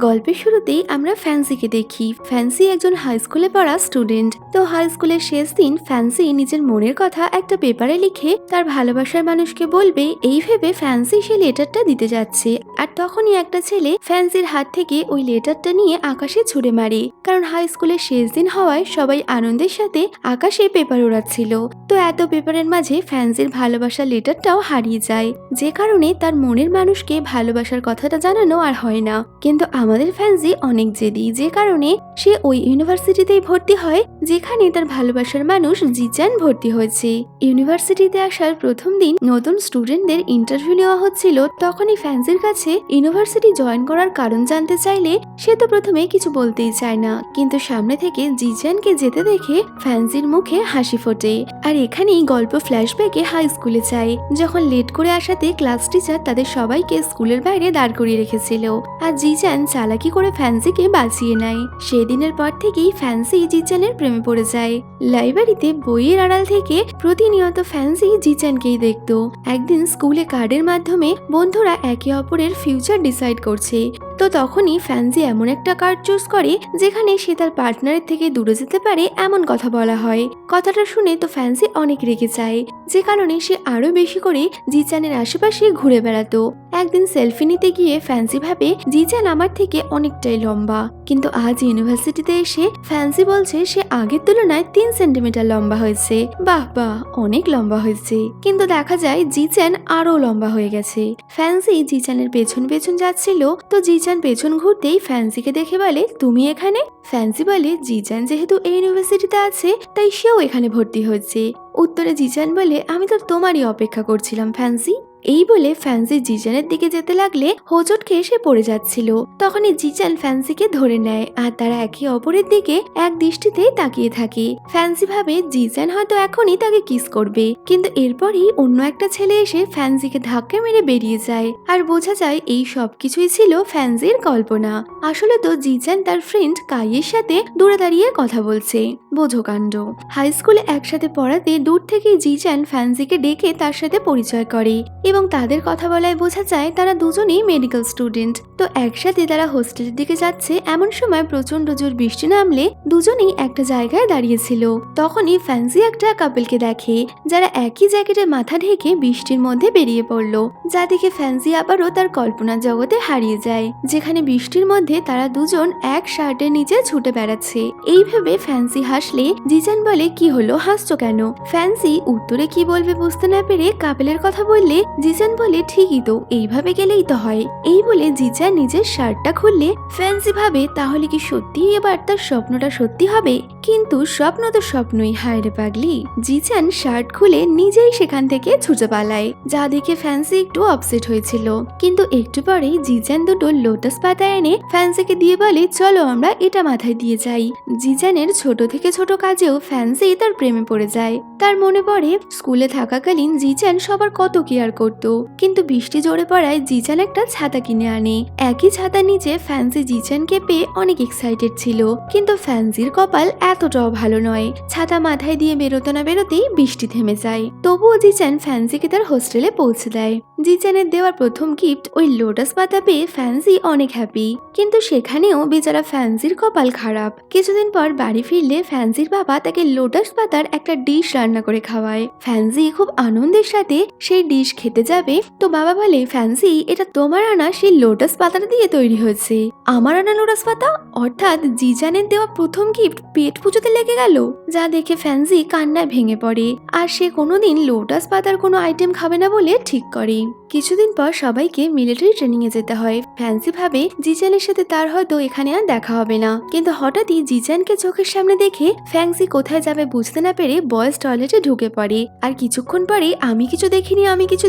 গল্পের শুরুতেই আমরা ফ্যান্সিকে দেখি। ফ্যান্সি একজন হাই স্কুলে পড়া স্টুডেন্ট। তো হাই স্কুলের শেষ দিন ফ্যান্সি নিজের মনের কথা একটা পেপারে লিখে তার ভালোবাসার মানুষকে বলবে, এই ভেবে ফ্যান্সি সে লেটারটা দিতে যাচ্ছে। আর তখনই একটা ছেলে ফ্যান্সির হাত থেকে ওই লেটারটা নিয়ে আকাশে ছুড়ে মারে। কারণ হাই স্কুলের শেষ দিন হওয়ায় সবাই আনন্দের সাথে আকাশে পেপার ওড়াচ্ছিল। তো এত পেপারের মাঝে ফ্যান্সির ভালোবাসার লেটারটাও হারিয়ে যায়, যে কারণে তার মনের মানুষকে ভালোবাসার কথাটা জানানো আর হয় না। কিন্তু আমাদের ফ্যান্সি অনেক জেদি, যে কারণে সে ওই ইউনিভার্সিটিতেই ভর্তি হয় যেখানে তার ভালোবাসার মানুষ জিচান ভর্তি হয়েছে। ইউনিভার্সিটিতে আসার প্রথম দিন নতুন স্টুডেন্টদের ইন্টারভিউ নেওয়া হচ্ছিল। তখনই ফ্যান্সির কাছে ইউনিভার্সিটি জয়েন করার কারণ জানতে চাইলে সে তো প্রথমে কিছু বলতেই চায় না, কিন্তু সামনে থেকে জিচানকে যেতে দেখে ফ্যান্সির মুখে হাসি ফোটে। আর এখানেই গল্প ফ্ল্যাশব্যাকে হাই স্কুলে যায়, যখন লেট করে আসাতে ক্লাস টিচার তাদের সবাইকে স্কুলের বাইরে দাঁড় করিয়ে রেখেছিল। আর জিচান চালাকি করে ফ্যান্সিকে বাঁচিয়ে নেয়। সেদিনের পর থেকেই ফ্যান্সি জিচানের প্রেমে পড়ে যায়। লাইব্রেরিতে বইয়ের আড়াল থেকে প্রতিনিয়ত ফ্যান্সি জিচানকেই দেখত। একদিন স্কুলে কার্ডের মাধ্যমে বন্ধুরা একে অপরের ফিউচার ডিসাইড করছে। তো তখনই ফ্যান্সি এমন একটা কার্ড চুজ করে যেখানে সে তার পার্টনারের থেকে দূরে যেতে পারে এমন কথা বলা হয়। কথাটা শুনে তো ফ্যান্সি অনেক রেগে যায়, যে কারণে সে আরো বেশি করে জিচানের আশেপাশে ঘুরে বেড়াতো। একদিন সেলফি নিতে গিয়ে ফ্যান্সি ভাবে জিচান আমার থেকে অনেকটাই লম্বা, কিন্তু আজ ইউনিভার্সিটিতে এসে ফ্যান্সি বলছে সে আগের তুলনায় 3 সেন্টিমিটার লম্বা হয়েছে। বাহ বাহ, অনেক লম্বা হয়েছে। কিন্তু দেখা যায় জিচান আরো লম্বা হয়ে গেছে। ফ্যান্সি জিচানের পেছন পেছন যাচ্ছিল, তো জিচান পেছন ঘুরতেই ফ্যান্সিকে দেখে বলে, তুমি এখানে? ফ্যান্সি বলে, জিচান যেহেতু এই ইউনিভার্সিটিতে আছে তাই সেও এখানে ভর্তি হয়েছে। উত্তরে জিচান বলে, আমি তো তোমারই অপেক্ষা করছিলাম ফ্যান্সি। এই বলে ফ্যান্সি জিচানের দিকে যেতে লাগলে হোঁচট খেয়ে সে পড়ে যাচ্ছিল। তখনই জিচান ফ্যান্সিকে ধরে নেয় আর তারা একে অপরের দিকে এক দৃষ্টিতেই তাকিয়ে থাকে। ফ্যান্সি ভাবে জিচান হয়তো এখনই তাকে কিস করবে, কিন্তু এরপরই অন্য একটা ছেলে এসে ফ্যান্সিকে ধাক্কা মেরে বেরিয়ে যায়। আর বোঝা যায় এই সব কিছুই ছিল ফ্যান্সির কল্পনা। আসলে তো জিচান তার ফ্রেন্ড কাইয়ের সাথে দূরে দাঁড়িয়ে কথা বলছে। বোঝো কাণ্ড। হাই স্কুলে একসাথে পড়াতে দূর থেকে জিচান ফ্যান্সিকে ডেকে তার সাথে পরিচয় করে এবং তাদের কথা বলায় বোঝা যায় তারা দুজনেই মেডিকেল স্টুডেন্ট। তো একসাথে তারা হোস্টেলের দিকে যাচ্ছে। এমন সময় প্রচন্ড জোর বৃষ্টি নামলে দুজনেই একটা জায়গায় দাঁড়িয়েছিল। তখনই ফ্যান্সি একটা কাপলকে দেখে যারা একই জ্যাকেটে মাথা ঢেকে বৃষ্টির মধ্যে বেরিয়ে পড়লো, যা দেখে ফ্যান্সি আবারও তার কল্পনার জগতে হারিয়ে যায়, যেখানে বৃষ্টির মধ্যে তারা দুজন এক শার্টের নিচে ছুটে বেড়াচ্ছে। এই ভেবে ফ্যান্সি হাসলে জিচান বলে, কি হলো, হাসছো কেন? ফ্যান্সি উত্তরে কি বলবে বুঝতে না পেরে কাপলের কথা বললে জিচান বলে, ঠিকই তো, এইভাবে গেলেই তো হয়। এই বলে জিচান নিজের শার্টটা খুললে ফ্যান্সি ভাবে তাহলে কি সত্যি এবার তার স্বপ্নটা সত্যি হবে। কিন্তু স্বপ্ন তো স্বপ্নই, হায় রে পাগলি। জিচান শার্ট খুলে নিজেই সেখান থেকে ছুটে পালায়, যা দেখে ফ্যান্সি একটু আপসেট হয়েছিল। কিন্তু একটু পরেই জিচান দুটো লোটাস পাতা এনে ফ্যান্সিকে দিয়ে বলে, চলো আমরা এটা মাথায় দিয়ে যাই। জিচানের ছোট থেকে ছোট কাজেও ফ্যান্সি তার প্রেমে পড়ে যায়। তার মনে পড়ে স্কুলে থাকাকালীন জিচান সবার কত কেয়ার করতো, কিন্তু বৃষ্টি জোরে পড়ায় জিচান একটা ছাতা কিনে আনে। একই ছাতা নিচে ফ্যান্সি জিচানকে পেয়ে অনেক এক্সাইটেড ছিল, কিন্তু ফ্যান্সির কপাল এতটাও ভালো নয়। ছাতা মাথায় দিয়ে বেরোতে না বেরোতেই বৃষ্টি থেমে যায়। তবুও জিচান ফ্যান্সিকে তার হোস্টেলে পৌঁছে দেয়। জিচানের দেওয়ার প্রথম গিফট ওই লোটাস পাতা পেয়ে ফ্যান্সি অনেক হ্যাপি, কিন্তু সেখানেও বেচারা ফ্যান্সির কপাল খারাপ। কিছুদিন পর বাড়ি ফিরলে ফ্যান্সির বাবা তাকে লোটাস পাতার একটা ডিশ রান্না করে খাওয়ায়। ফ্যান্সি খুব আনন্দের সাথে সেই ডিশ খেতে যাবে, তো বাবা বলে, ফ্যান্সি এটা তোমার আনা সেই লোটাস পাতাটা দিয়ে তৈরি হয়েছে। আমার আনা লোটাস পাতা? অর্থাৎ জিচানের দেওয়া প্রথম গিফট পেট পুজোতে লেগে গেল, যা দেখে ফ্যান্সি কান্নায় ভেঙে পড়ে। আর সে কোনোদিন লোটাস পাতার কোনো আইটেম খাবে না বলে ঠিক করে। কিছুদিন পর সবাইকে মিলিটারি ট্রেনিং এ যেতে হয়। ফ্যান্সি ভাবে জিচানের সাথে তার হয়তো এখানে আর দেখা হবে না, কিন্তু হঠাৎই জিচানকে চোখের সামনে দেখে ফ্যান্সি কোথায় যাবে বুঝতে না পেরে বয়েজ টয়লেটে ঢুকে পড়ে। আর কিছুক্ষণ পরে আমি কিছু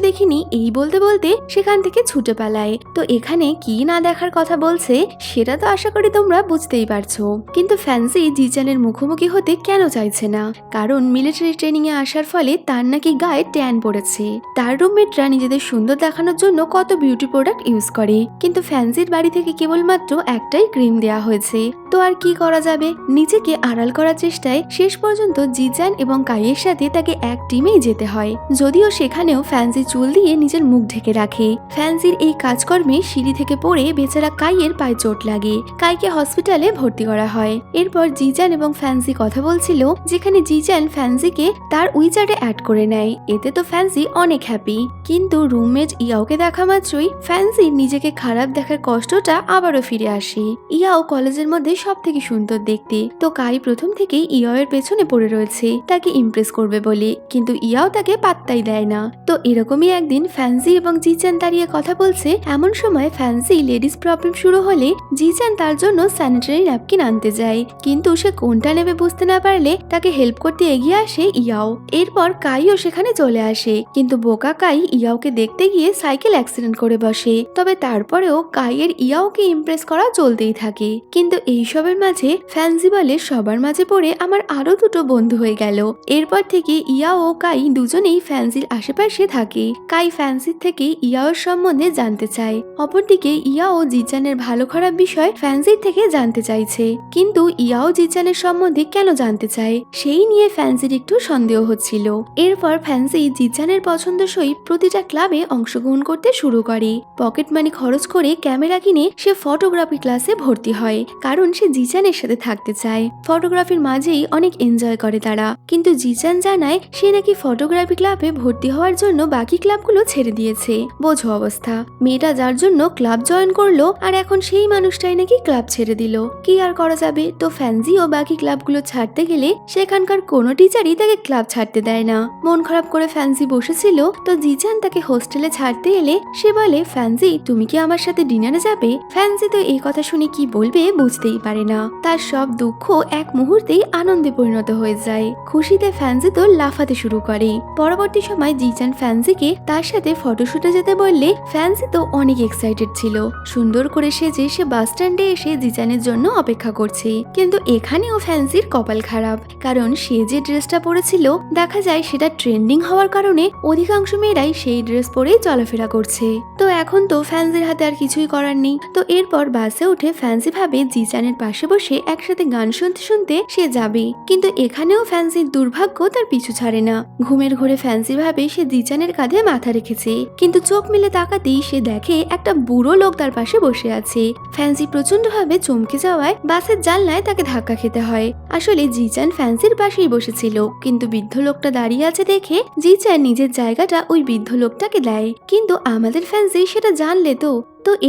দেখিনি এই বলতে বলতে সেখান থেকে ছুটে পালায়। তো এখানে কি না দেখার কথা বলছে সেটা তো আশা করি তোমরা বুঝতেই পারছো। কিন্তু ফ্যান্সি জিচানের মুখোমুখি হতে কেন চাইছে না? কারণ মিলিটারি ট্রেনিং এ আসার ফলে তার নাকি গায়ে ট্যান পড়েছে। তার রুমমেটরা নিজেদের সুন্দর দেখানোর জন্য কত বিউটি প্রোডাক্ট ইউজ করে, কিন্তু ফ্যান্সির বাড়ি থেকে কেবলমাত্র একটাই ক্রিম দেয়া হয়েছে। তো আর কি করা যাবে, নিজেকে আড়াল করার চেষ্টায় শেষ পর্যন্ত জিজান এবং কাইয়ের সাথে তাকে এক টিমেই যেতে হয়। যদিও সেখানেও ফ্যান্সি চুল দিয়ে নিজের মুখ ঢেকে রাখে। ফ্যান্সির এই কাজকর্মে সিঁড়ি থেকে পড়ে বেচারা কাইয়ের পায়ে চোট লাগে। কাইকে হসপিটালে ভর্তি করা হয়। এরপর জিজান এবং ফ্যান্সি কথা বলছিল, যেখানে জিজান ফ্যান্সিকে তার উইচার্টে অ্যাড করে নেয়। এতে তো ফ্যান্সি অনেক হ্যাপি, কিন্তু রুমমেট ইয়াওকে দেখা মাত্রই ফ্যান্সির নিজেকে খারাপ দেখার কষ্টটা আবারও ফিরে আসে। ইয়াও কলেজের মধ্যে সব থেকে সুন্দর দেখতে, তো কাই প্রথম থেকেই ইয়াও এর পেছনে পড়ে রয়েছে তাকে ইমপ্রেস করবে বলে, কিন্তু ইয়াও তাকে পাত্তাই দেয় না। তো এরকমই একদিন ফ্যান্সি এবং জিজান দাঁড়িয়ে কথা বলছে, এমন সময় ফ্যান্সি লেডিস প্রবলেম শুরু হলে জিজান তার জন্য স্যানিটারি ন্যাপকিন আনতে যায়, কিন্তু সে কোনটা নেবে বুঝতে না পারলে তাকে হেল্প করতে এগিয়ে আসে ইয়াও। এরপর কাইও সেখানে চলে আসে, কিন্তু বোকা কাই ইয়াওকে দেখতে গিয়ে সাইকেল অ্যাক্সিডেন্ট করে বসে। তবে তারপরেও কাইয়ের ইয়াওকে ইমপ্রেস করা চলতেই থাকে। কিন্তু এইসবের মাঝে ফ্যান্সি বলে, সবার মাঝে পড়ে আমার আরো দুটো বন্ধু হয়ে গেল। এরপর থেকে ইয়াও ও কাই দুজনেই ফ্যান্সির আশেপাশে থাকে। কাই ফ্যান্সির থেকে ইয়াওর সম্বন্ধে জানতে চায়, অপরদিকে ইয়াও জিজানের ভালো খারাপ বিষয় ফ্যান্সির থেকে জানতে চাইছে। কিন্তু ইয়াও জিজানের সম্বন্ধে কেন জানতে চায় সেই নিয়ে ফ্যান্সির একটু সন্দেহ হচ্ছিল। এরপর ফ্যান্সি জিজানের পছন্দসই প্রতিটা ক্লাবে অংশগ্রহণ করতে শুরু করে। পকেট মানি খরচ করে ক্যামেরা কিনে সে ফটোগ্রাফি ক্লাসে ভর্তি হয়, কারণ সে জিজানের সাথে থাকতে চায়। ফটোগ্রাফির মাঝেই অনেক এনজয় করে তারা, কিন্তু জিজান জানায় সে নাকি ফটোগ্রাফি ক্লাবে ভর্তি হওয়ার জন্য বাকি ক্লাবগুলো ছেড়ে দিয়েছে। বোঝো অবস্থা, মেয়েটা যার জন্য ক্লাব জয়েন করলো আর এখন সেই মানুষটাই নাকি ক্লাব ছেড়ে দিল। কি আর করা যাবে। তো ফ্যান্সি ও বাকি ক্লাবগুলো ছাড়তে গেলে সেখানকার কোনো টিচারই তাকে ক্লাব ছাড়তে দেয় না। মন খারাপ করে ফ্যান্সি বসেছিল, তো জিজান তাকে হোস্টেলে ছাড়তে এলে সে বলে, ফ্যান্সি তুমি কি আমার সাথে ডিনারে যাবে? ফ্যান্সি তো এই কথা শুনে কি বলবে বুঝতেই পারে না। তার সব দুঃখ এক মুহূর্তেই আনন্দে পরিণত হয়ে যায়। খুশিতে ফ্যান্সি তো লাফাতে শুরু করে। পরবর্তী সময় জিজান ফ্যান্সিকে তার সাথে ফটোশুটে যেতে বললে ফ্যান্সি তো অনেক এক্সাইটেড ছিল। সুন্দর করে সেজে সে বাস স্ট্যান্ডে এসে জিজানের জন্য অপেক্ষা করছে, কিন্তু এখানেও ফ্যান্সির কপাল খারাপ, কারণ সে যে ড্রেসটা পরেছিল দেখা যায় সেটা ট্রেন্ডিং হওয়ার কারণে অধিকাংশ মেয়েরাই সেই ড্রেস পরেই চলাফেরা করছে। তো এখন তো ফ্যান্সির হাতে আর কিছুই করার নেই। তো এরপর বাসে উঠে ফ্যান্সি ভাবে জিজানের পাশে বসে একসাথে গান শুনতে শুনতে সে যাবে, কিন্তু এখানেও ফ্যান্সির দুর্ভাগ্য তার পিছু ছাড়ে না। ঘুমের ঘোরে ফ্যান্সি ভাবে সে জিজানের কাঁধে মাথা রেখেছে, কিন্তু চোখ মিলে তাকাতেই সে দেখে একটা বুড়ো লোক তার পাশে বসে আছে। ফ্যান্সি প্রচন্ড ভাবে চমকে যাওয়ায় বাসের জানলায় তাকে ধাক্কা খেতে হয়। আসলে জিজান ফ্যান্সির পাশেই বসেছিল, কিন্তু বৃদ্ধ লোকটা দাঁড়িয়ে আছে দেখে জিজান নিজের জায়গাটা ওই বৃদ্ধ লোকটাকে দেয়, কিন্তু আমাদের ফ্যান্সি সেটা জানলে তো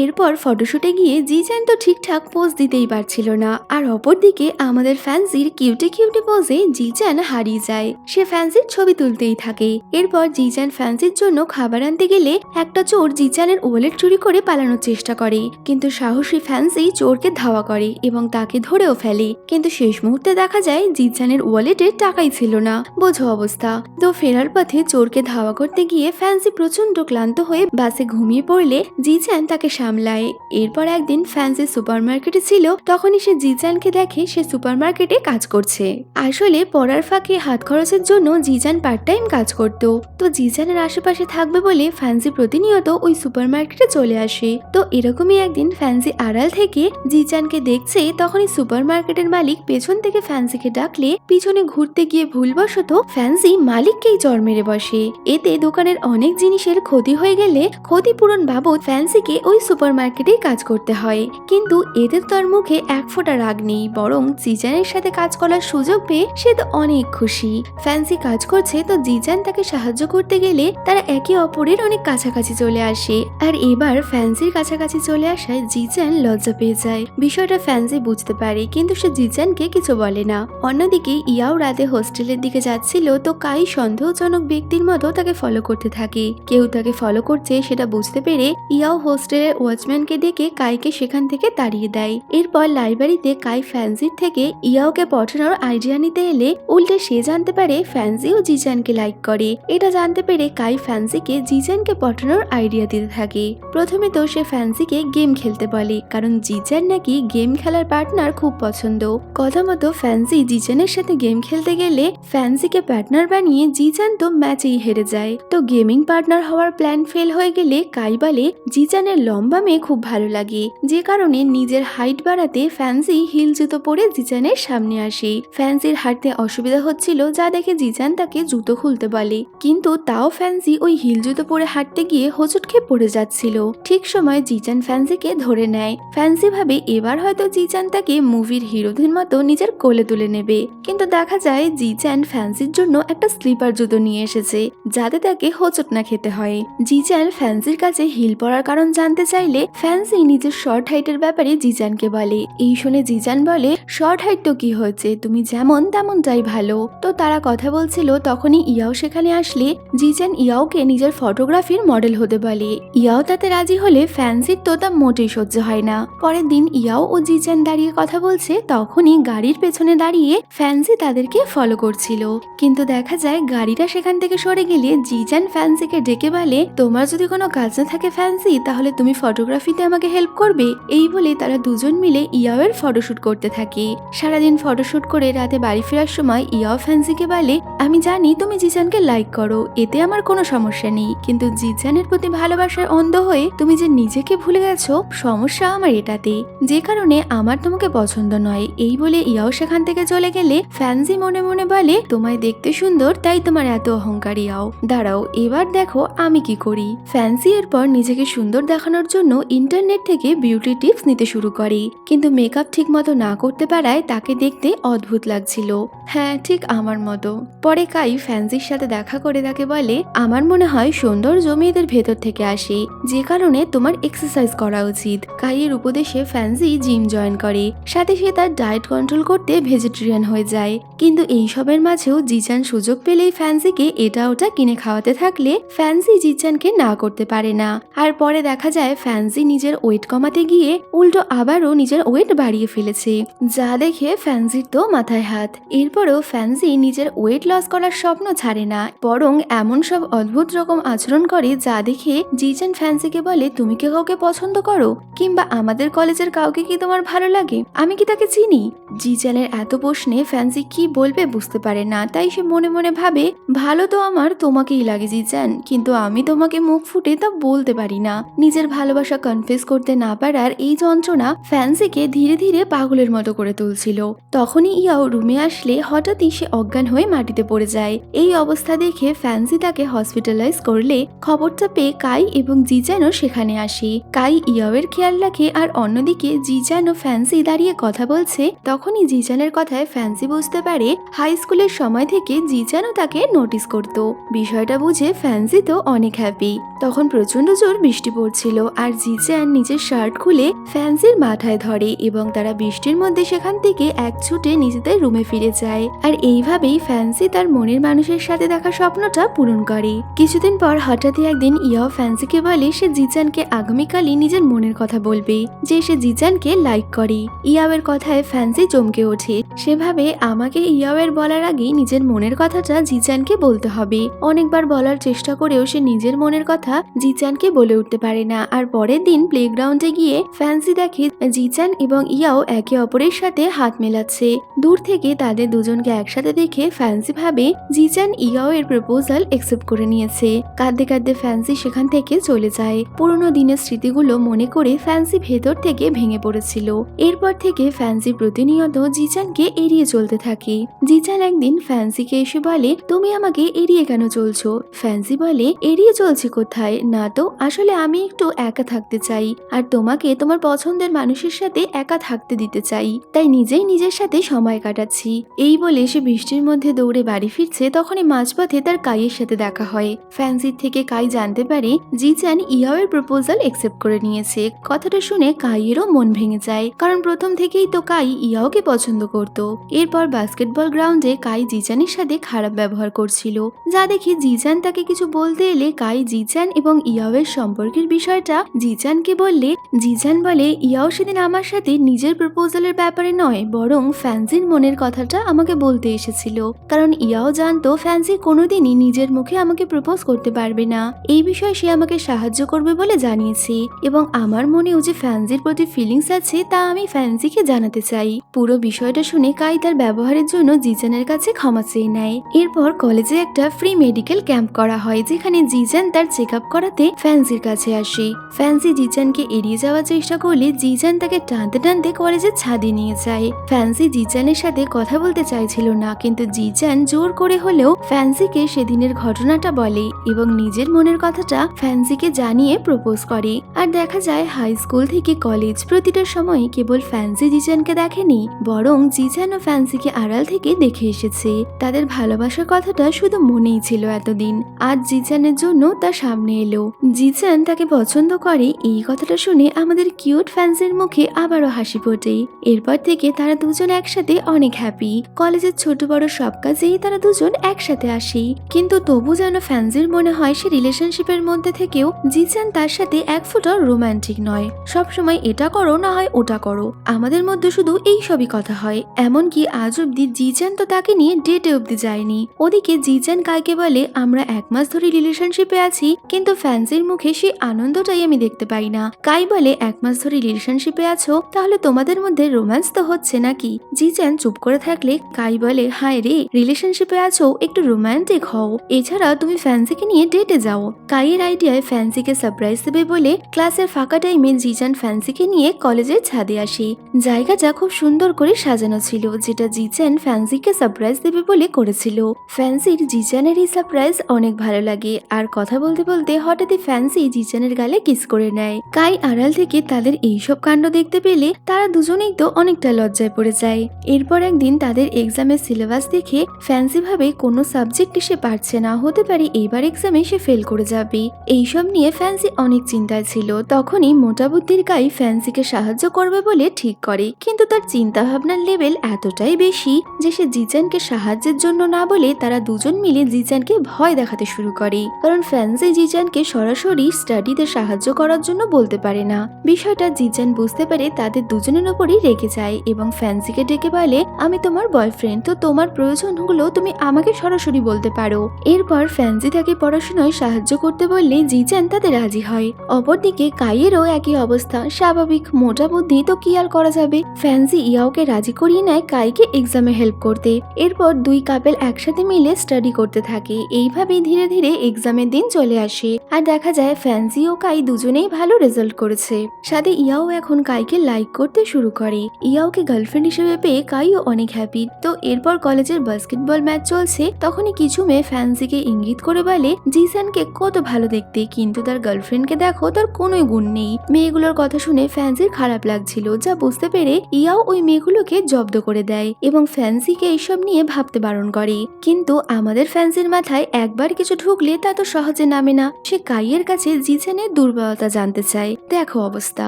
এরপর ফটোশুটে গিয়ে জিজান তো ঠিকঠাক পোজ দিতেই পারছিল না। আর অপরদিকে আমাদের ফ্যান্সির কিউটি কিউটি পোজে জিজান হারিয়ে যায়। সে ফ্যান্সির ছবি তুলতেই থাকে। এরপর জিজান ফ্যান্সির জন্য খাবার আনতে গেলে একটা চোর জিজানের ওয়ালেট চুরি করে পালানোর চেষ্টা করে, কিন্তু সাহসী ফ্যান্সি চোরকে ধাওয়া করে এবং তাকে ধরেও ফেলে। কিন্তু শেষ মুহূর্তে দেখা যায় জিজানের ওয়ালেটে টাকাই ছিল না। বোঝো অবস্থা। তো ফেরার পথে চোরকে ধাওয়া করতে গিয়ে ফ্যান্সি প্রচন্ড ক্লান্ত হয়ে বাসে ঘুমিয়ে পড়লে জিজান তাকে সামলায়। এরপর একদিন ফ্যান্সি সুপারমার্কেটে ছিল, তখনই সে জিজানকে দেখে সে সুপারমার্কেটে কাজ করছে। আসলে পড়ার ফাঁকে হাত খরচের জন্য জিজান পার্ট টাইম কাজ করত। তো জিজানের আশেপাশে থাকবে বলে ফ্যান্সি প্রতিনিয়ত ওই সুপারমার্কেটে চলে আসে। তো এরকমই একদিন ফ্যান্সি আড়াল থেকে জিজানকে দেখছে, তখনই সুপারমার্কেটের মালিক পেছন থেকে ফ্যান্সিকে ডাকলে পিছনে ঘুরতে গিয়ে ভুলবশত ফ্যান্সি মালিককেই চড় মেরে বসে। এতে দোকানের অনেক জিনিসের ক্ষতি হয়ে গেলে ক্ষতিপূরণ বাবদ ফ্যান্সিকে ওই সুপারমার্কেটেই কাজ করতে হয়। কিন্তু এদের তার মুখে এক ফোঁটা রাগ নেই, বরং জিজানের সাথে কাজ করার সুযোগ পেয়ে সে তো অনেক খুশি। ফ্যান্সি কাজ করছে, তো জিজান তাকে সাহায্য করতে গেলে তারা একে অপরের অনেক কাছাকাছি চলে আসে। আর এবার ফ্যান্সির কাছাকাছি চলে আসায় জিজান লজ্জা পেয়ে যায়। বিষয়টা ফ্যান্সি বুঝতে পারে, কিন্তু সে জিজানকে কিছু বলে না। অন্যদিকে ইয়াও রাতে হোস্টেলের দিকে যাচ্ছিল, তো কাই সন্দেহজনক ব্যক্তির মতো তাকে ফলো করতে থাকে। কেউ তাকে ফলো করছে সেটা বুঝতে পেরে ইয়াও হোস্টেল হোস্টেলের ওয়াচম্যানকে ডেকে কাইকে সেখান থেকে তাড়িয়ে দেয়। এরপর লাইব্রেরিতে কাই ফ্যান্সির থেকে ইয়াওকে পটানোর আইডিয়া নিতে এলে উল্টে সে জানতে পারে ফ্যান্সিও জিজানকে লাইক করে। এটা জানতে পেরে কাই ফ্যান্সিকে জিজানকে পটানোর আইডিয়া দিতে থাকে। প্রথমে তো সে ফ্যান্সিকে গেম খেলতে বলে, কারণ জিজান নাকি গেম খেলার পার্টনার খুব পছন্দ। কথা মতো ফ্যান্সি জিজানের সাথে গেম খেলতে গেলে ফ্যান্সিকে পার্টনার বানিয়ে জিজান তো ম্যাচেই হেরে যায়। তো গেমিং পার্টনার হওয়ার প্ল্যান ফেল হয়ে গেলে কাই বলে জিজানের লম্বা মেয়ে খুব ভালো লাগে, যে কারণে নিজের হাইট বাড়াতে ফ্যান্সি হিল জুতো পরে জিজানের সামনে আসে। ফ্যান্সির হাঁটতে অসুবিধা হচ্ছিল, যা দেখে জিজান তাকে জুতো খুলতে বলে, কিন্তু তাও ফ্যান্সি ওই হিল জুতো পরে হাঁটতে গিয়ে হোঁচট খেয়ে পড়ে যাচ্ছিল। ঠিক সময় জিজান ফ্যান্সিকে ধরে নেয়। ফ্যান্সি ভাবে এবার হয়তো জিজান তাকে মুভির হিরোদের মতো নিজের কোলে তুলে নেবে, কিন্তু দেখা যায় জিজান ফ্যান্সির জন্য একটা স্লিপার জুতো নিয়ে এসেছে, যাতে তাকে হোঁচট না খেতে হয়। জিজান ফ্যান্সির কাছে হিল পরার কারণ জানতে চাইলে ফ্যান্সি নিজের শর্ট হাইটের ব্যাপারে জিজানকে বলে। এই শুনে জিজান বলে, শর্ট হাইট তো কি হয়েছে, তুমি যেমন তেমনটাই ভালো। তো তারা কথা বলছিল, তখনই ইয়াও সেখানে আসলে জিজান ইয়াওকে নিজের ফটোগ্রাফির মডেল হতে বলে। ইয়াও তাতে রাজি হলে ফ্যান্সির তো তা মোটেই সহ্য হয় না। পরের দিন ইয়াও ও জিজান দাঁড়িয়ে কথা বলছে, তখনই গাড়ির পেছনে দাঁড়িয়ে ফ্যান্সি তাদেরকে ফলো করছিল, কিন্তু দেখা যায় গাড়িটা সেখান থেকে সরে গেলে জিজান ফ্যান্সিকে ডেকে বলে, তোমার যদি কোনো কাজ না থাকে ফ্যান্সি, তাহলে তুমি ফটোগ্রাফিতে আমাকে হেল্প করবে। এই বলে তারা দুজন মিলে ইয়াওয়ের ফটোশুট করতে থাকে। সারাদিন ফটোশুট করে রাতে বাড়ি ফেরার সময় ইয়াও ফ্যান্সিকে বলে, আমি জানি তুমি জিজানকে লাইক করো, এতে আমার কোনো সমস্যা নেই, কিন্তু জিজানের প্রতি ভালোবাসার অন্ধ হয়ে তুমি যে নিজেকে ভুলে গেছো, সমস্যা আমার এটাতে, যে কারণে আমার তোমাকে পছন্দ নয়। এই বলে ইয়াও সেখান থেকে চলে গেলে ফ্যান্সি মনে মনে বলে, তোমায় দেখতে সুন্দর তাই তোমার এত অহংকার। ইয়াও দাঁড়াও, এবার দেখো আমি কি করি। ফ্যান্সি এরপর নিজেকে সুন্দর দেখানোর জন্য ইন্টারনেট থেকে বিউটি টিপস নিতে শুরু করে, কিন্তু মেকআপ ঠিক মতো না করতে পারায় তাকে দেখতে অদ্ভুত লাগছিল। হ্যাঁ, ঠিক আমার মতো। পরে কাই ফ্যান্সির সাথে দেখা করে তাকে বলে, আমার মনে হয় সৌন্দর্য মেয়েদের ভেতর থেকে আসে, যে কারণে তোমার এক্সারসাইজ করা উচিত। কাইয়ের উপদেশে ফ্যান্সি জিম জয়েন করে, সাথে সে তার ডায়েট কন্ট্রোল করতে ভেজিটেরিয়ান হয়ে যায়। কিন্তু এইসবের মাঝেও জিজান সুযোগ পেলেই ফ্যান্সিকে এটা ওটা কিনে খাওয়াতে থাকলে ফ্যান্সি জিজানকে না করতে পারে না। আর পরে দেখা যায় ফ্যান্সি নিজের ওয়েট কমাতে গিয়ে উল্টো আবারও নিজের ওয়েট বাড়িয়ে ফেলেছে, যা দেখে ফ্যান্সির তো মাথায় হাত। এরপরও ফ্যান্সি নিজের ওয়েট লস করার স্বপ্ন ছাড়ে না, বরং এমন সব অদ্ভুত রকম আচরণ করে যা দেখে জিজান ফ্যান্সিকে বলে, তুমি কি কাউকে পছন্দ করো, কিংবা আমাদের কলেজের কাউকে কি তোমার ভালো লাগে, আমি কি তাকে চিনি। জিজানের এত প্রশ্নে ফ্যান্সি কি বলবে বুঝতে পারে না, তাই সে মনে মনে ভাবে, ভালো তো আমার তোমাকেই লাগে জিজান, কিন্তু আমি তোমাকে মুখ ফুটে তা বলতে পারি না। নিজের ভালোবাসা কনফেস করতে না পারার এই যন্ত্রণা ফ্যান্সিকে ধীরে ধীরে পাগলের মতো করে তুলছিল। তখনই ইয়াও রুমে আসলে হঠাৎই সে অজ্ঞান হয়ে মাটিতে পড়ে যায়। এই অবস্থা দেখে ফ্যান্সি তাকে হসপিটালাইজ করলে খবরটা পেয়ে কাই এবং জিজানও সেখানে আসে। কাই ইয়াওয়ের খেয়াল রাখে, আর অন্যদিকে জিজান ও ফ্যান্সি দাঁড়িয়ে কথা বলছে। তখনই জিজানের কথায় ফ্যান্সি বুঝতে পারে হাই স্কুলের সময় থেকে জিজানও তাকে নোটিস করত। বিষয়টা বুঝে ফ্যান্সি তো অনেক হ্যাপি। তখন প্রচন্ড জোর বৃষ্টি পড়ছিল, আর জিজান নিজের শার্ট খুলে ফ্যান্সির মাথায় ধরে এবং তারা বৃষ্টির মধ্যে সেখান থেকে এক ছুটে নিজেদের রুমে ফিরে যায়। আর এইভাবেই ফ্যান্সি তার মনের মানুষের সাথে দেখা স্বপ্নটা পূরণ করে। কিছুদিন পর হঠাৎই একদিন ইয়াও ফ্যান্সিকে বলে সে জিজানকে আগামীকালই নিজের মনের কথা বলবে, যে সে জিজানকে লাইক করে। ইয়াওয়ের কথায় ফ্যান্সি চমকে ওঠে। সেভাবে আমাকে ইয়াওয়ের বলার আগেই নিজের মনের কথাটা জিজানকে বলতে হবে। অনেকবার বলার চেষ্টা করেও সে নিজের মনের কথা জিজানকে বলে উঠতে পারে না। আর পরের দিন প্লেগ্রাউন্ডে গিয়ে ফ্যান্সি দেখে জিজান এবং ইয়াও একে অপরের সাথে হাত মেলাচ্ছে। দূর থেকে তাদের দুজনকে একসাথে দেখে ফ্যান্সি ভাবে জিজান ইয়াও এর প্রপোজাল একসেপ্ট করে নিয়েছে। কাঁদতে কাঁদতে ফ্যান্সি সেখান থেকে চলে যায়। পুরোনো দিনের স্মৃতিগুলো মনে করে ফ্যান্সি ভেতর থেকে ভেঙে পড়েছিল। এরপর থেকে ফ্যান্সি প্রতিনিয়ত জিজানকে এড়িয়ে চলতে থাকে। জিজান একদিন ফ্যান্সিকে এসে বলে, তুমি আমাকে এড়িয়ে কেন চলছো? ফ্যান্সি বলে, এড়িয়ে চলছি কোথায়, না তো, আসলে আমি একটু একা থাকতে চাই, আর তোমাকে তোমার পছন্দের মানুষের সাথে একা থাকতে দিতে চাই, তাই নিজেই নিজের সাথে সময় কাটাচ্ছি। এই বলে সে বৃষ্টির মধ্যে দৌড়ে বাড়ি ফিরছে, তখনই মাঝপথে তার কাইয়ের সাথে দেখা হয়। ফ্যান্সির থেকে কাই জানতে পারে জিজান ইয়াওয়ের প্রপোজাল একসেপ্ট করে নিয়েছে। কথাটা শুনে কাইয়েরও মন ভেঙে যায়, কারণ প্রথম থেকেই তো কাই ইয়াওকে পছন্দ করত। এরপর বাস্কেটবল গ্রাউন্ডে কাই জিজানের সাথে খারাপ ব্যবহার করছিল, যা দেখে জিজান তাকে কিছু বলতে এলে কাই জিজান এবং ইয়াওয়ের সম্পর্কের বিষয়টা কথাটা জিজানকে বললে জিজান বলে ইয়াও সেদিন আমার সাথে নিজের প্রপোজালের ব্যাপারে নয় বরং ফ্যান্সির মনের কথাটা আমাকে বলতে এসেছিল, কারণ ইয়াও জানতো ফ্যান্সি কোনোদিনই নিজের মুখে আমাকে প্রপোজ করতে পারবে না। এই বিষয়ে সে আমাকে সাহায্য করবে বলে জানিয়েছে এবং আমার মনেও যে ফ্যান্সির প্রতি ফিলিংস আছে তা আমি ফ্যান্সিকে জানাতে চাই। পুরো বিষয়টা শুনে কাই তার ব্যবহারের জন্য জিজানের কাছে ক্ষমা চেয়ে নেয়। এরপর কলেজে একটা ফ্রি মেডিকেল ক্যাম্প করা হয় যেখানে জিজান তার চেক আপ করাতে ফ্যান্সির কাছে আসে। ফ্যান্সি জিজানকে এড়িয়ে যাওয়ার চেষ্টা করলে জিজান তাকে টানতে টানতে কলেজের ছাদে নিয়ে যায়। ফ্যান্সি জিজানের সাথে কথা বলতে চাইছিল না, কিন্তু জিজান জোর করে হলেও ফ্যান্সিকে সেদিনের ঘটনাটা বলে এবং নিজের মনের কথাটা ফ্যান্সিকে জানিয়ে প্রপোজ করে। আর দেখা যায় হাই স্কুল থেকে কলেজ প্রতিটা সময় কেবল ফ্যান্সি জিজানকে দেখেনি, বরং জিজান ও ফ্যান্সিকে আড়াল থেকে দেখে এসেছে। তাদের ভালোবাসার কথাটা শুধু মনেই ছিল এতদিন, আজ জিজানের জন্য তার সামনে এলো। জিজান তাকে পছন্দ করে এই কথাটা শুনে আমাদের কিউট ফ্যান্সির মুখে আবারও হাসি ফোটে। এরপর থেকে তারা দুজন একসাথে অনেক হ্যাপি। কলেজের ছোট বড় সব কাজেই তারা দুজন একসাথে আসে, কিন্তু তবু যেন ফ্যান্সির মনে হয় সে রিলেশনশিপের মধ্যে থেকেও জিজান তার সাথে এক ফুটও রোমান্টিক নয়। সবসময় এটা করো না হয় ওটা করো, আমাদের মধ্যে শুধু এই সবই কথা হয়। এমনকি আজ অব্দি জিজান তো তাকে নিয়ে ডেটে অব্দি যায়নি। ওদিকে জিজান কাইকে বলে আমরা 1 মাস ধরে রিলেশনশিপে আছি, কিন্তু ফ্যান্সির মুখে সেই আনন্দটাই আমি দেখতে পাই না। কাই বলে 1 মাস ধরে রিলেশনশিপে আছো, তাহলে তোমাদের মধ্যে রোম্যান্স তো হচ্ছে নাকি? জিজান চুপ করে থাকলে কাই বলে হায় রে, রিলেশনশিপে আছো, একটু রোমান্টিক হও, এছাড়া তুমি ফ্যান্সিকে নিয়ে ডেটে যাও। কাইয়ের আইডিয়ায় ফ্যান্সিকে সারপ্রাইজ দেবে বলে ক্লাসের ফাঁকা টাইমে জিজান ফ্যান্সিকে নিয়ে কলেজের ছাদে আসে। জায়গাটা খুব সুন্দর করে সাজানো ছিল, যেটা জিজান ফ্যান্সিকে সারপ্রাইজ দেবে বলে করেছিল। ফ্যান্সির জিজানের এই সারপ্রাইজ অনেক ভালো লাগে, আর কথা বলতে বলতে হঠাৎই ফ্যান্সি জিজানের গালে কিস করে নেয়। কাই আড়াল থেকে তাদের এইসব কাণ্ড দেখতে পেলে তারা দুজনেই তো অনেকটা লজ্জায় পড়ে যায়। এরপর একদিন তাদের এক্সামের সিলেবাস দেখে ফ্যান্সি ভাবে কোনো সাবজেক্টে সে পারছে না, হতে পারে এইবার এক্সামে সে ফেল করে যাবে। এইসব নিয়ে ফ্যান্সি অনেক চিন্তায় ছিল। তখনই মোটা বুদ্ধির কাই ফ্যান্সিকে সাহায্য করবে বলে ঠিক করে, কিন্তু তার চিন্তা ভাবনার লেভেল এতটাই বেশি যে সে জিজানকে সাহায্যের জন্য না বলে তারা দুজন মিলে জিজানকে ভয় দেখাতে শুরু করে, কারণ ফ্যান্সি জিজানকে সরাসরি স্টাডিতে সাহায্য করার জন্য বলতে পারে না। বিষয়টা জিজান বুঝতে পারে তাদের দুজনের উপরই রেগে যায় এবং ফ্যান্সিকে ডেকে বলে আমি তোমার বয়ফ্রেন্ড, তো তোমার প্রয়োজনগুলো তুমি আমাকে সরাসরি বলতে পারো। এরপর ফ্যান্সি তাকে পড়াশোনায় সাহায্য করতে বললে জিজান তাতে রাজি হয়। অপরদিকে কাইয়েরও একই অবস্থা, স্বাভাবিক, মোটা বুদ্ধি, তো কি আর করা যাবে। ফ্যান্সি ইয়াওকে রাজি করিয়ে নেয় কাইকে এক্সামে হেল্প করতে। এরপর দুই কাপেল একসাথে মিলে স্টাডি করতে থাকে। এইভাবেই ধীরে ধীরে এক্সামের দিন চলে আসে, আর দেখা যায় ফ্যান্সি ও কাই দুজনেই ভালো রেজাল্ট করেছে। সাথে ইয়াও এখন কাইকে লাইক করতে শুরু করে। ইয়াওকে গার্লফ্রেন্ড হিসেবে পেয়ে কাইও অনেক হ্যাপি। তো এরপর কলেজের বাস্কেটবল ম্যাচ চলছে, তখনই কিছু মেয়ে ফ্যান্সিকে ইঙ্গিত করে বলে জিসানকে কত ভালো দেখতে, কিন্তু তার গার্লফ্রেন্ডকে দেখো, তার কোনোই গুণ নেই। মেয়েগুলোর কথা শুনে ফ্যান্সির খারাপ লাগছিল, যা বুঝতে পেরে ইয়াও ওই মেয়েগুলোকে জব্দ করে দেয় এবং ফ্যান্সিকে এইসব নিয়ে ভাবতে বারণ করে। কিন্তু আমাদের ফ্যান্সির মাথায় একবার কিছু ঢুকলে তা তো সহজে নামে না। সে কাইয়ের কাছে জিসানের দুর্বলতা জানতে চায়। দেখো অবস্থা,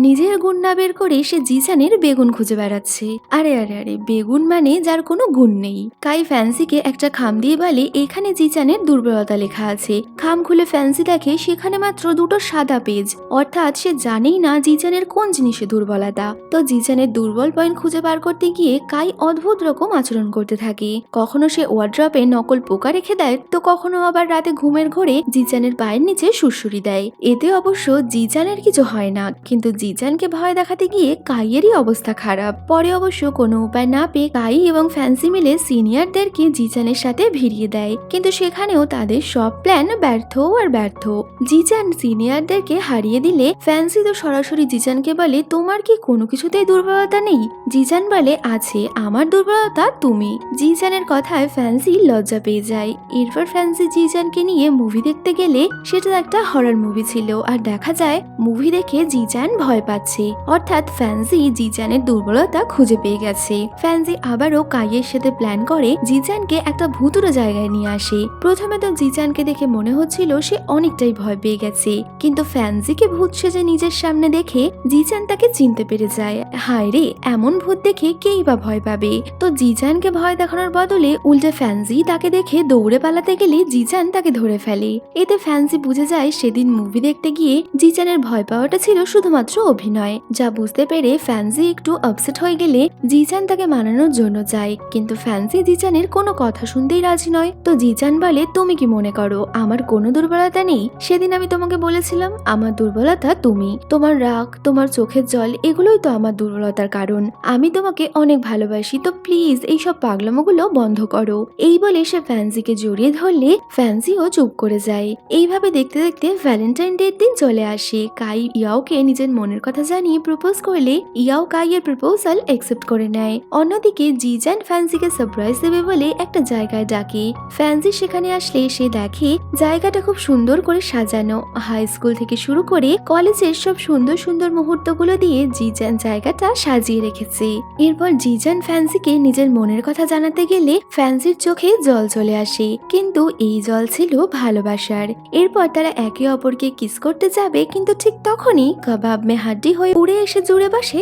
নিজের গুণ না বের করে সে জিসানের বেগুন খুঁজে বেড়াচ্ছে। আরে আরে আরে, বেগুন মানে যার কোনো গুণ নেই। কাই ফ্যান্সিকে একটা খাম দিয়ে বলে এখানে জিসানের দুর্বলতা লেখা আছে। খাম খুলে ফ্যান্সি দেখে সেখানে মাত্র 2টো সাদা পেজ, অর্থাৎ সে জানেই না জিসানের কোন জিনিসে দুর্বলতা। তো জিসানের দুর্বল পয়েন্ট খুঁজে বার করতে গিয়ে কাই অদ্ভুত রকম আচরণ করতে থাকে। কখনো সে ওয়ার্ড্রপে নকল পোকা রেখে দেয়, তো কখনো আবার রাতে ঘুমের ঘোরে জিসানের পায়ের নিচে সুড়সুড়ি দেয়। এতে অবশ্য জিসানের কিছু হয় না, কিন্তু জিসানকে ভয় দেখাতে গিয়ে কাইয়েরই অবস্থা খারাপ। পরে অবশ্য কোনো উপায় না পেয়ে কাই এবং ফ্যান্সি মিলে সিনিয়রদেরকে জিসানের সাথে ভিড়িয়ে দেয়, কিন্তু সেখানেও তাদের সব প্ল্যান ব্যর্থ আর ব্যর্থ। জিসান সিনিয়রদেরকে হারিয়ে দিলে ফ্যান্সি তো সরাসরি জিসানকে বলে তোমার কি কোনো কিছুতেই দুর্বলতা নেই? জিসান বলে আছে, আমার দুর্বলতা তুমি। জিসানের কথায় ফ্যান্সি লজ্জা পেয়ে যায়। এরপর ফ্যান্সি জিসানকে নিয়ে মুভি দেখতে গেলে সেটা একটা হরর মুভি ছিল, আর দেখা যায় মুভি দেখে জিসান ভয় পাচ্ছে, অর্থাৎ ফ্যান্সি জিসানের দুর্বলতা খুঁজে পেয়ে গেছে। ফ্যান্সি আবারও কাইয়ের সাথে প্ল্যান করে জিসানকে একটা ভুতুড়ে জায়গায় নিয়ে আসে। প্রথমে তো জিসানকে দেখে মনে হচ্ছিল সে অনেকটাই ভয় পেয়ে গেছে, কিন্তু ফ্যান্সিকে ভূত সেজে নিজের সামনে দেখে জিসান তাকে চিনতে পেরে যায়। হায় রে, এমন ভূত দেখে কেই বা ভয় পাবে। তো জিসানকে ভয় দেখানোর বদলে উল্টে ফ্যান্সি তাকে দেখে দৌড়ে পালাতে গেলে জিসান তাকে ধরে ফেলে। এতে ফ্যান্সি বুঝে যায় সেদিন মুভি দেখতে গিয়ে গিয়ে জিচানের ভয় পাওয়াটা ছিল শুধুমাত্র অভিনয়। যা বুঝতে পেরে ফ্যান্সি একটু আপসেট হয়ে গেলে জিচান তাকে মানানোর জন্য যায়, কিন্তু ফ্যান্সি জিচানের কোনো কথা শুনতেই রাজি নয়। তো জিচান বলে, তুমি কি মনে করো আমার কোনো দুর্বলতা নেই? সেদিন আমি তোমাকে বলেছিলাম আমার দুর্বলতা তুমি, তোমার রাগ, তোমার চোখের জল, এগুলোই তো আমার দুর্বলতার কারণ। আমি তোমাকে অনেক ভালোবাসি, তো প্লিজ এইসব পাগলামোগুলো বন্ধ করো। এই বলে সে ফ্যান্সিকে জড়িয়ে ধরলে ফ্যান্সিও চুপ করে যায়। এইভাবে দেখতে দেখতে ভ্যালেন্টাইন ডে দিন চলে আসে। কাই ইয়াওকে নিজের মনের কথা জানিয়ে প্রপোজ করলে ইয়াও কাইয়ের প্রপোজাল অ্যাকসেপ্ট করে নেয়। অন্যদিকে জিজান ফ্যান্সিকে সারপ্রাইজ দেবে বলে একটা জায়গায় ডাকে। ফ্যান্সি সেখানে আসলে সে দেখে জায়গাটা খুব সুন্দর করে সাজানো। হাই স্কুল থেকে শুরু করে কলেজের সব সুন্দর সুন্দর মুহূর্তগুলো দিয়ে জিজান জায়গাটা সাজিয়ে রেখেছে। এরপর জিজান ফ্যান্সিকে নিজের মনের কথা জানাতে গেলে ফ্যান্সির চোখে জল চলে আসে, কিন্তু এই জল ছিল ভালোবাসার। এরপর তারা একে অপরকে কিস করতে যাবে, কিন্তু ঠিক তখনই কাবাব মে হাড্ডি হয়ে উড়ে এসে জুড়ে বসে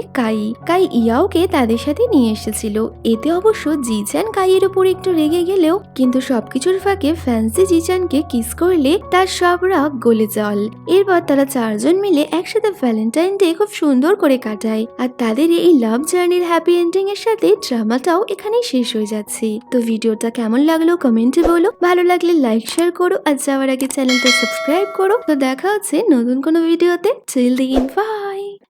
কাই ইয়াওকে তাদের সাথে নিয়ে এসেছিল। এতে অবশ্য জিজান কাইয়ের উপর একটু রেগে গেলেও কিন্তু সবকিছুর ফাঁকে ফ্যান্সি জিজানকে কিস করলে তার সব রাগ গলে জল। এরপর তারা চারজন মিলে একসাথে ভ্যালেন্টাইন ডে খুব সুন্দর করে কাটায়। আর তাদের এই লাভ জার্নির হ্যাপি এন্ডিং এর সাথে ড্রামাটাও এখানেই শেষ হয়ে যাচ্ছে। তো ভিডিওটা কেমন লাগলো কমেন্টে বলো, ভালো লাগলে লাইক শেয়ার করো, আর যাওয়ার আগে চ্যানেলটা সাবস্ক্রাইব করো। তো দেখা হচ্ছে নতুন কোনো ভিডিওতে। Till then by.